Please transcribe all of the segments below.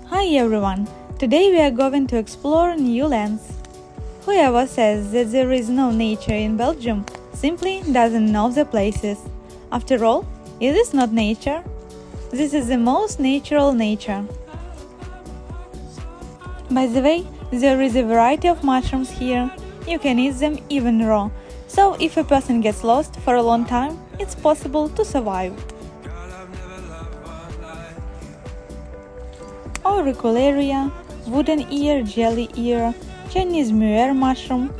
Hi everyone! Today we are going to explore new lands. Whoever says that there is no nature in Belgium simply doesn't know the places. After all, is this not nature? This is the most natural nature. By the way, there is a variety of mushrooms here. You can eat them even raw. So if a person gets lost for a long time, it's possible to survive. Auricularia, wooden ear, jelly ear, Chinese muer mushroom.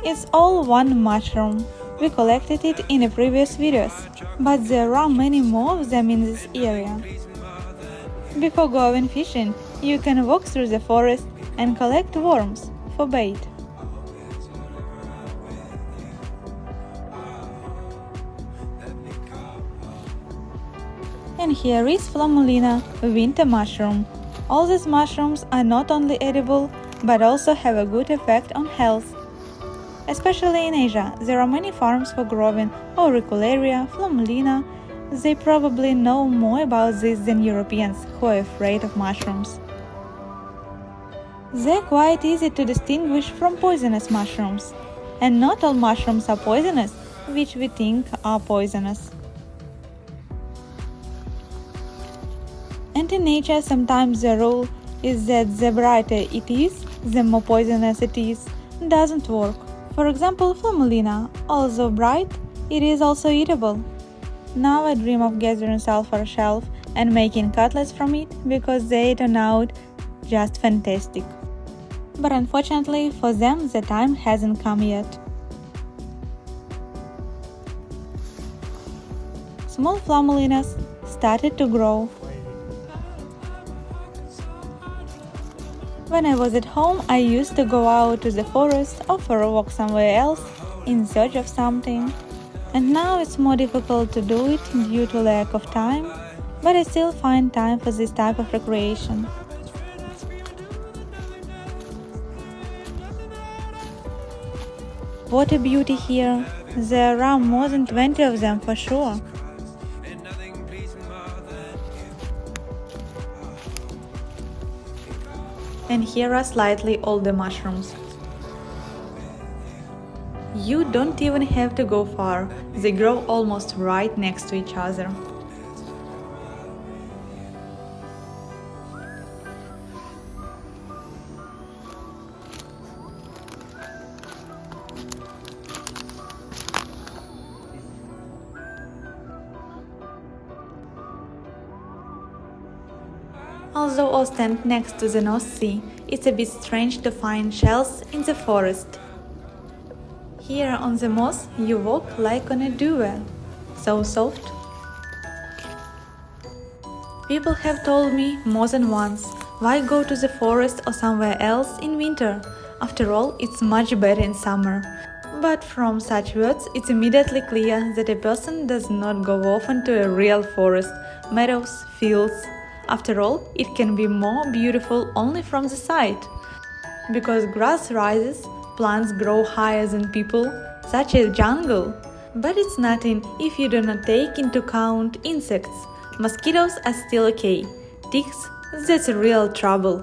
It's all one mushroom. We collected it in the previous videos, but there are many more of them in this area. Before going fishing, you can walk through the forest and collect worms for bait. And here is flammulina, winter mushroom. All these mushrooms are not only edible, but also have a good effect on health. Especially in Asia, there are many farms for growing auricularia, flammulina. They probably know more about this than Europeans who are afraid of mushrooms. They're quite easy to distinguish from poisonous mushrooms. And not all mushrooms are poisonous, which we think are poisonous. And in nature, sometimes the rule is that the brighter it is, the more poisonous it is. Doesn't work. For example, flammulina, although bright, it is also eatable. Now I dream of gathering sulfur shelf and making cutlets from it because they turn out just fantastic. But unfortunately for them, the time hasn't come yet. Small flammulinas started to grow. When I was at home, I used to go out to the forest or for a walk somewhere else in search of something. And now it's more difficult to do it due to lack of time, but I still find time for this type of recreation. What a beauty here! There are more than 20 of them for sure. And here are slightly older mushrooms. You don't even have to go far, they grow almost right next to each other. Although all stand next to the North Sea, it's a bit strange to find shells in the forest. Here on the moss you walk like on a duvet, so soft. People have told me more than once, why go to the forest or somewhere else in winter? After all, it's much better in summer. But from such words, it's immediately clear that a person does not go often to a real forest, meadows, fields. After all, it can be more beautiful only from the sight. Because grass rises, plants grow higher than people, such as jungle. But it's nothing if you do not take into account insects. Mosquitoes are still okay. Ticks, that's real trouble.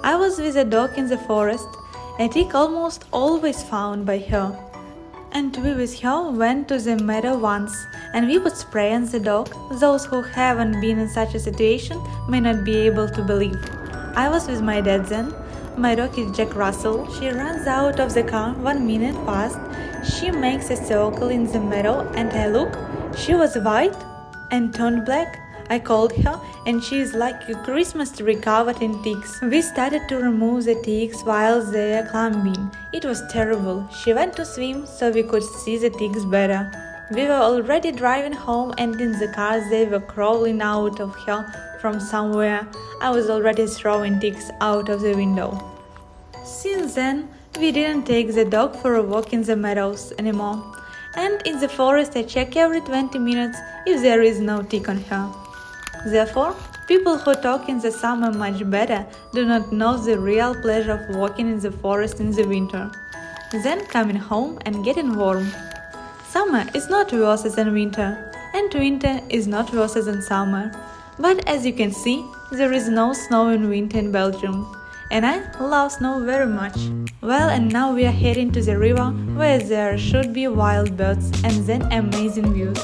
I was with a dog in the forest. A tick almost always found by her. And we with her went to the meadow once, and we put spray on the dog. Those who haven't been in such a situation may not be able to believe. I was with my dad then. My dog is Jack Russell. She runs out of the car 1 minute past. She makes a circle in the meadow and I look. She was white and turned black. I called her and she is like a Christmas tree covered in ticks. We started to remove the ticks while they are climbing. It was terrible. She went to swim so we could see the ticks better. We were already driving home and in the car they were crawling out of her from somewhere. I was already throwing ticks out of the window. Since then, we didn't take the dog for a walk in the meadows anymore. And in the forest I check every 20 minutes if there is no tick on her. Therefore, people who talk in the summer much better do not know the real pleasure of walking in the forest in the winter. Then coming home and getting warm. Summer is not worse than winter, and winter is not worse than summer. But as you can see, There is no snow in winter in Belgium, and I love snow very much. Well, and now we are heading to the river where there should be wild birds and then amazing views.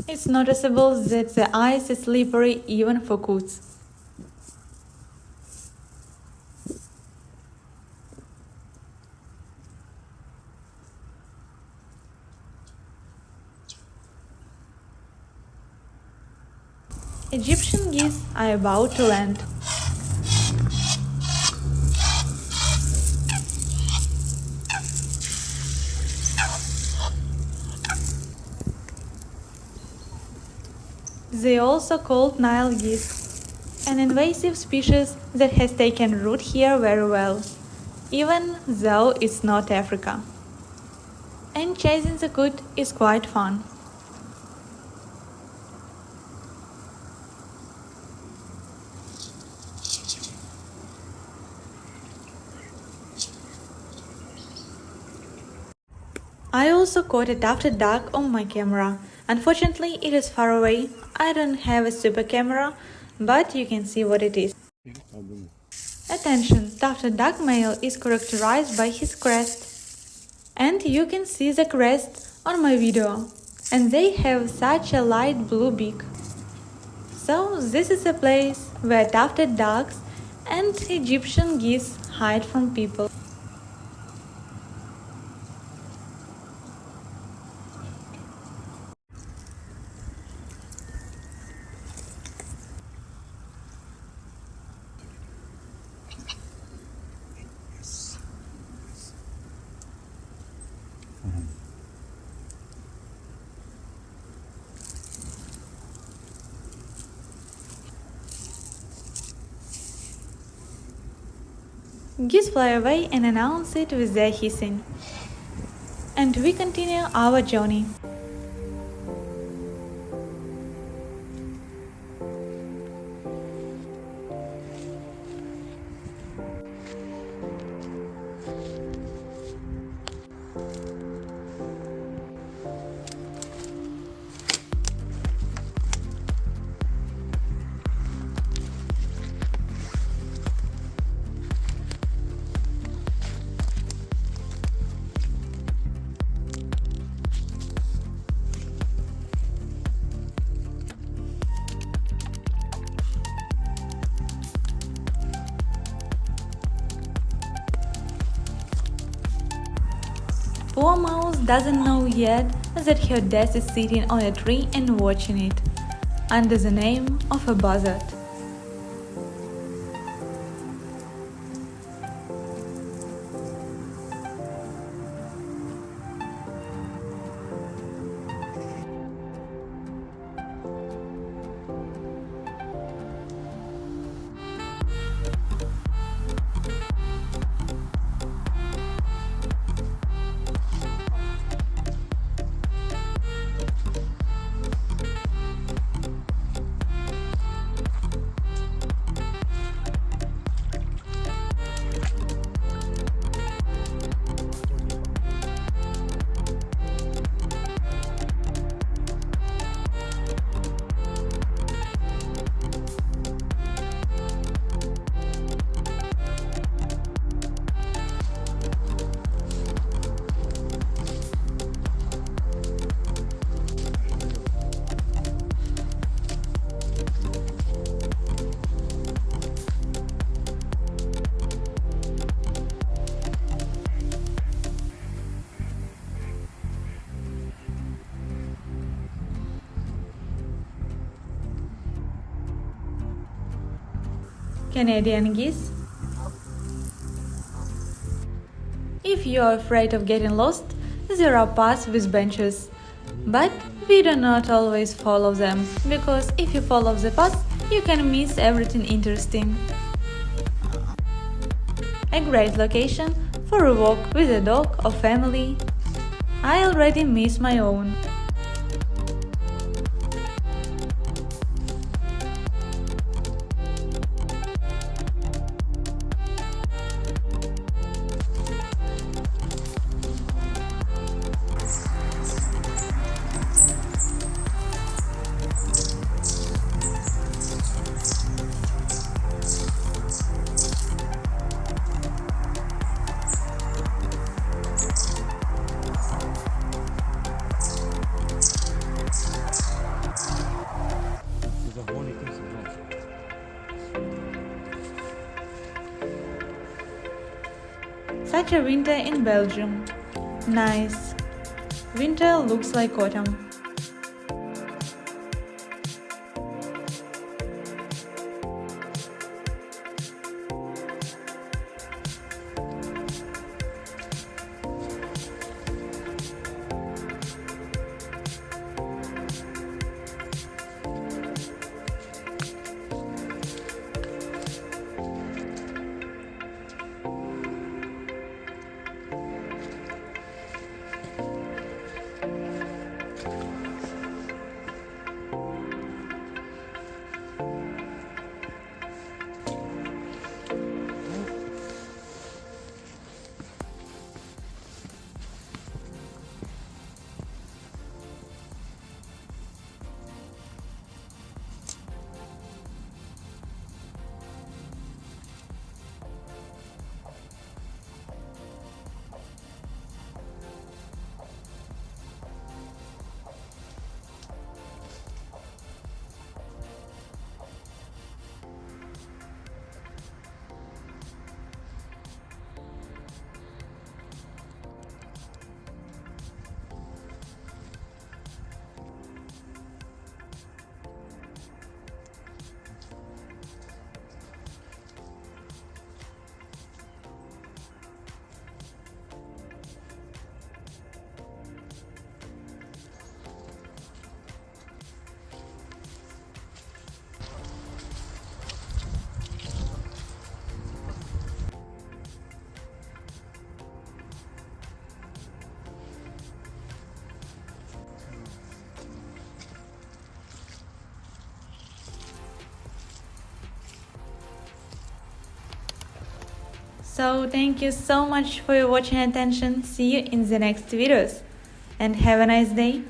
It's noticeable that the ice is slippery even for coots. Egyptian geese are about to land. They are also called Nile geese, an invasive species that has taken root here very well, even though it's not Africa. And chasing the coot is quite fun. I also caught a tufted duck on my camera. Unfortunately, it is far away. I don't have a super camera, but you can see what it is. Attention, tufted duck male is characterized by his crest. And you can see the crest on my video. And they have such a light blue beak. So this is a place where tufted ducks and Egyptian geese hide from people. Geese fly away and announce it with their hissing. And we continue our journey. Poor mouse doesn't know yet that her dad is sitting on a tree and watching it, under the name of a buzzard. Canadian geese. If you are afraid of getting lost, there are paths with benches. But we do not always follow them, because if you follow the path, you can miss everything interesting. A great location for a walk with a dog or family. I already miss my own. Such a winter in Belgium. Nice. Winter looks like autumn. So thank you so much for your watching attention. See you in the next videos and have a nice day.